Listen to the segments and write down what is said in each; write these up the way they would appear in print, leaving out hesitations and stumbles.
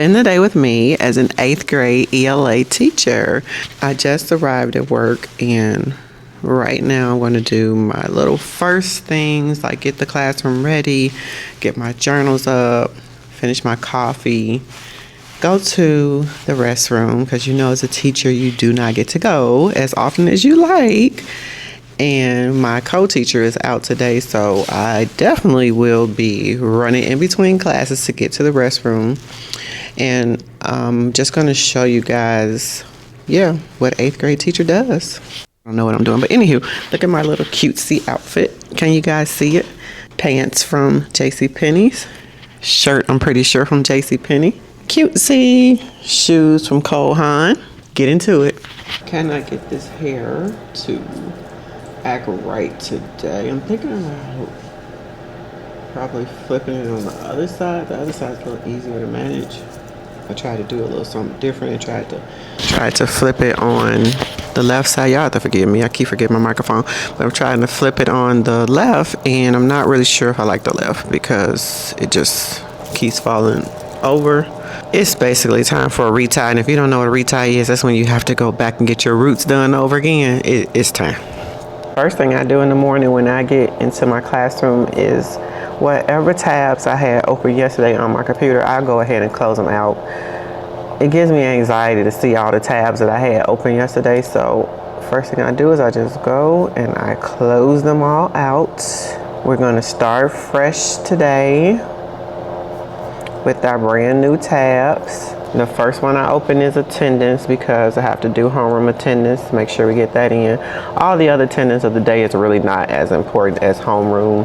In the day with me as an 8th grade ELA teacher. I just arrived at work and right now I'm going to do my little first things like get the classroom ready, get my journals up, finish my coffee, go to the restroom because you know as a teacher you do not get to go as often as you like. And my co-teacher is out today, so I definitely will be running in between classes to get to the restroom. And I'm just going to show you guys, what 8th grade teacher does. I don't know what I'm doing, but anywho, look at my little cutesy outfit. Can you guys see it? Pants from JCPenney's. Shirt, I'm pretty sure from JCPenney. Cutesy. Shoes from Cole Haan. Get into it. Can I get this hair to act right today? I'm thinking about probably flipping it on the other side. The other side's a little easier to manage. I tried to do a little something different and tried to flip it on the left side. Y'all have to forgive me. I keep forgetting my microphone. But I'm trying to flip it on the left, and I'm not really sure if I like the left because it just keeps falling over. It's basically time for a retie, and if you don't know what a retie is, that's when you have to go back and get your roots done over again. It's time. First thing I do in the morning when I get into my classroom is whatever tabs I had open yesterday on my computer, I'll go ahead and close them out. It gives me anxiety to see all the tabs that I had open yesterday, so first thing I do is I just go and I close them all out. We're going to start fresh today with our brand new tabs. The first one I open is attendance because I have to do homeroom attendance, make sure we get that in. All the other attendance of the day is really not as important as homeroom,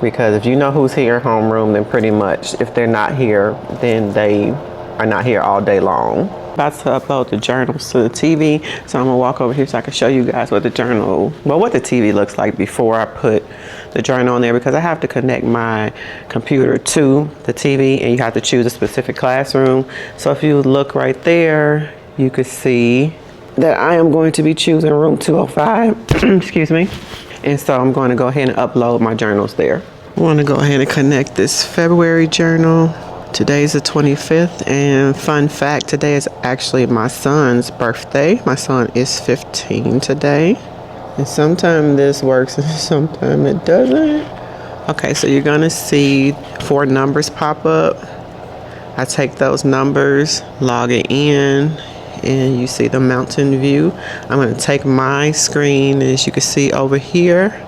because if you know who's here in homeroom, then pretty much if they're not here, then they are not here all day long. About to upload the journals to the TV, so I'm gonna walk over here so I can show you guys what the TV looks like before I put the journal on there, because I have to connect my computer to the TV and you have to choose a specific classroom. So if you look right there, you could see that I am going to be choosing room 205, excuse me. And so I'm going to go ahead and upload my journals there. I want to go ahead and connect this February journal. Today's the 25th, and fun fact, today is actually my son's birthday. My son is 15 today. And sometimes this works and sometimes it doesn't. Okay, so you're gonna see 4 numbers pop up. I take those numbers, log it in, and you see the mountain view. I'm gonna take my screen, and as you can see over here,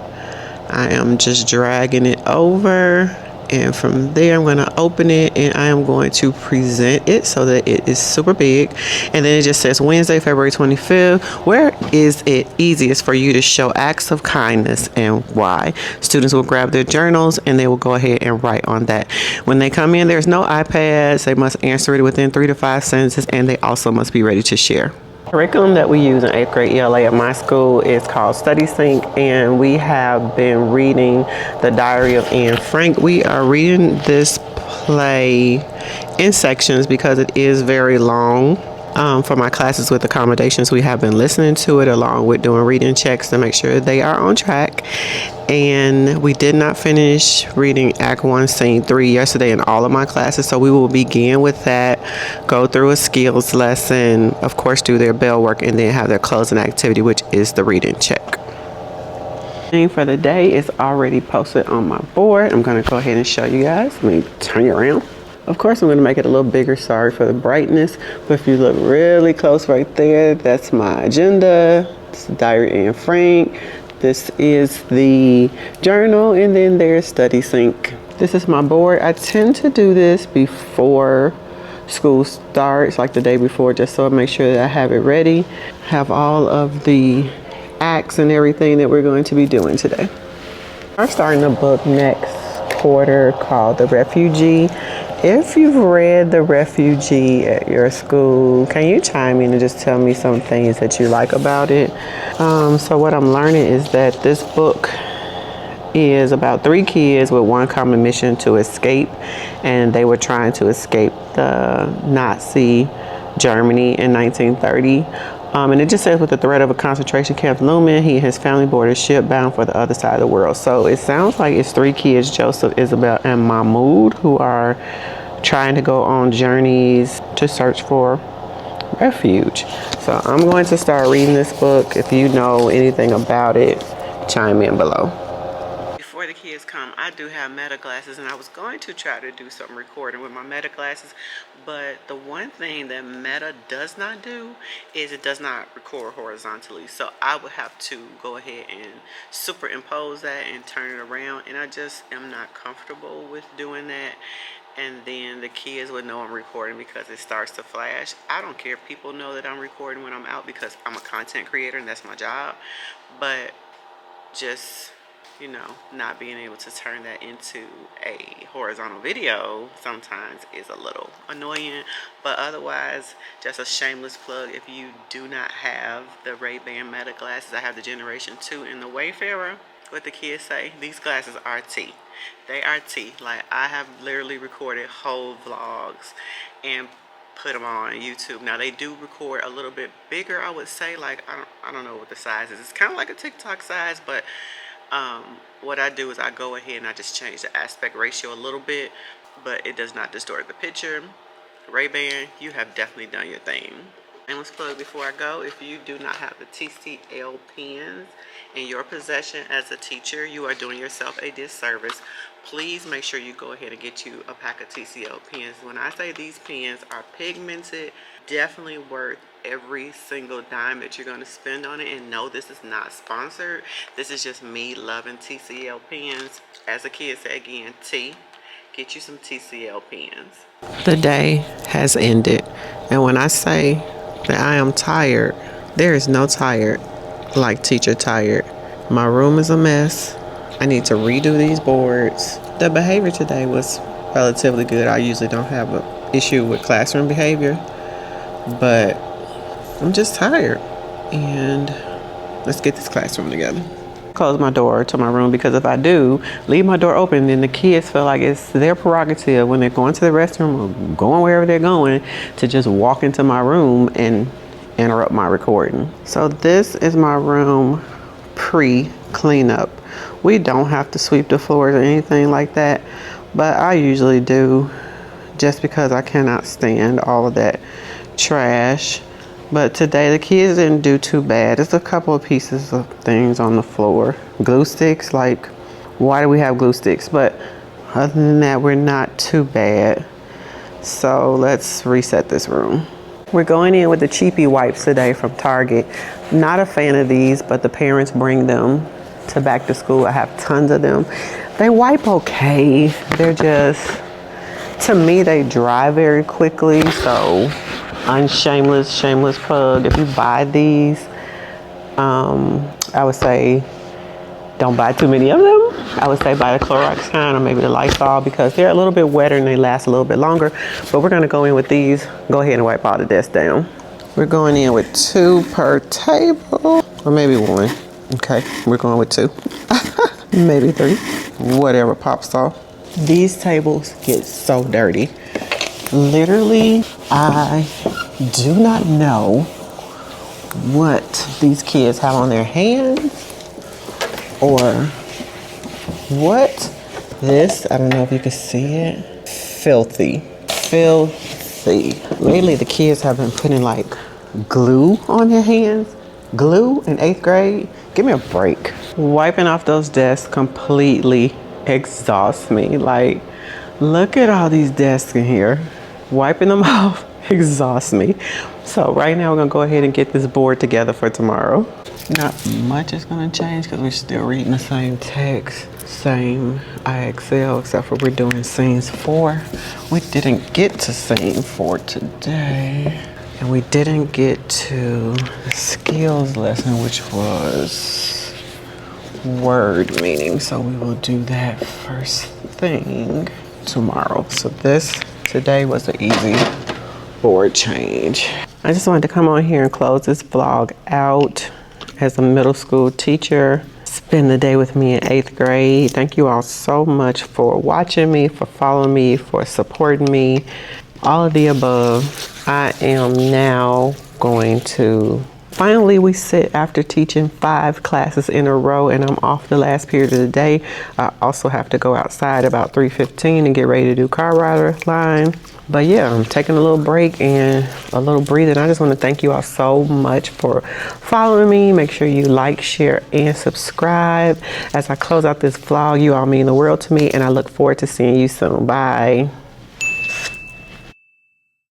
I am just dragging it over. And from there, I'm going to open it and I am going to present it so that it is super big. And then it just says Wednesday, February 25th. Where is it easiest for you to show acts of kindness and why? Students will grab their journals and they will go ahead and write on that. When they come in, there's no iPads. They must answer it within 3 to 5 sentences, and they also must be ready to share. Curriculum that we use in 8th grade ELA at my school is called Study Sync, and we have been reading The Diary of Anne Frank. We are reading this play in sections because it is very long. For my classes with accommodations, we have been listening to it along with doing reading checks to make sure they are on track. And we did not finish reading Act 1, Scene 3 yesterday in all of my classes, so we will begin with that, go through a skills lesson, of course do their bell work, and then have their closing activity, which is the reading check. For the day is already posted on my board. I'm going to go ahead and show you guys. Let me turn you around. Of course, I'm going to make it a little bigger. Sorry for the brightness. But if you look really close right there, that's my agenda. It's the Diary of Anne Frank. This is the journal. And then there's Study Sync. This is my board. I tend to do this before school starts, like the day before, just so I make sure that I have it ready. Have all of the acts and everything that we're going to be doing today. I'm starting a book next quarter called The Refugee. If you've read The Refugee at your school, can you chime in and just tell me some things that you like about it? So what I'm learning is that this book is about 3 kids with one common mission to escape, and they were trying to escape the Nazi Germany in 1930. And it just says, with the threat of a concentration camp looming, he and his family boarded a ship bound for the other side of the world. So it sounds like it's 3 kids, Joseph, Isabel, and Mahmoud, who are trying to go on journeys to search for refuge. So I'm going to start reading this book. If you know anything about it, chime in below. Before the kids come, I do have meta glasses, and I was going to try to do some recording with my meta glasses, but the one thing that meta does not do is it does not record horizontally. So I would have to go ahead and superimpose that and turn it around, and I just am not comfortable with doing that. And then the kids would know I'm recording because it starts to flash. I don't care if people know that I'm recording when I'm out because I'm a content creator and that's my job. But just, you know, not being able to turn that into a horizontal video sometimes is a little annoying. But otherwise, just a shameless plug. If you do not have the Ray-Ban Meta glasses, I have the Generation 2 and the Wayfarer. What the kids say, these glasses are tea. They are tea. Like, I have literally recorded whole vlogs and put them on YouTube. Now they do record a little bit bigger, I would say. Like, I don't know what the size is. It's kind of like a TikTok size, but what I do is I go ahead and I just change the aspect ratio a little bit, but it does not distort the picture. Ray-Ban, you have definitely done your thing. And let's plug before I go, if you do not have the TCL pens in your possession as a teacher, you are doing yourself a disservice. Please make sure you go ahead and get you a pack of TCL pens. When I say these pens are pigmented, definitely worth every single dime that you're going to spend on it. And no, this is not sponsored. This is just me loving TCL pens. As a kid said again, T, get you some TCL pens. The day has ended, and when I say that I am tired, there is no tired like teacher tired. My room is a mess. I need to redo these boards. The behavior today was relatively good. I usually don't have an issue with classroom behavior, but I'm just tired. And let's get this classroom together. Close my door to my room, because if I do leave my door open, then the kids feel like it's their prerogative when they're going to the restroom or going wherever they're going to just walk into my room and interrupt my recording. So this is my room pre-cleanup. We don't have to sweep the floors or anything like that, but I usually do just because I cannot stand all of that trash. But today the kids didn't do too bad. There's a couple of pieces of things on the floor. Glue sticks, like, why do we have glue sticks? But other than that, we're not too bad. So let's reset this room. We're going in with the cheapy wipes today from Target. Not a fan of these, but the parents bring them to back to school. I have tons of them. They wipe okay. They're just, to me, they dry very quickly. So shameless plug. If you buy these, I would say don't buy too many of them. I would say buy the Clorox kind or maybe the Lysol, because they're a little bit wetter and they last a little bit longer. But we're gonna go in with these. Go ahead and wipe all the desks down. We're going in with 2 per table, or maybe 1. Okay, we're going with 2. Maybe 3, whatever pops off. These tables get so dirty. Literally, I do not know what these kids have on their hands or what. This, I don't know if you can see it. Filthy. Lately, the kids have been putting like glue on their hands. Glue in 8th grade? Give me a break. Wiping off those desks completely exhausts me. Like, look at all these desks in here. Wiping them off exhausts me. So right now we're gonna go ahead and get this board together for tomorrow. Not much is gonna change because we're still reading the same text, same IXL, except for we're doing scenes 4. We didn't get to scene 4 today. And we didn't get to the skills lesson, which was word meaning. So we will do that first thing tomorrow. So this today was an easy board change. I just wanted to come on here and close this vlog out as a middle school teacher. Spend the day with me in 8th grade. Thank you all so much for watching me, for following me, for supporting me, all of the above. I am now going to Finally, we sit after teaching 5 classes in a row, and I'm off the last period of the day. I also have to go outside about 3:15 and get ready to do car rider line. But yeah, I'm taking a little break and a little breathing. I just want to thank you all so much for following me. Make sure you like, share, and subscribe. As I close out this vlog, you all mean the world to me, and I look forward to seeing you soon. Bye.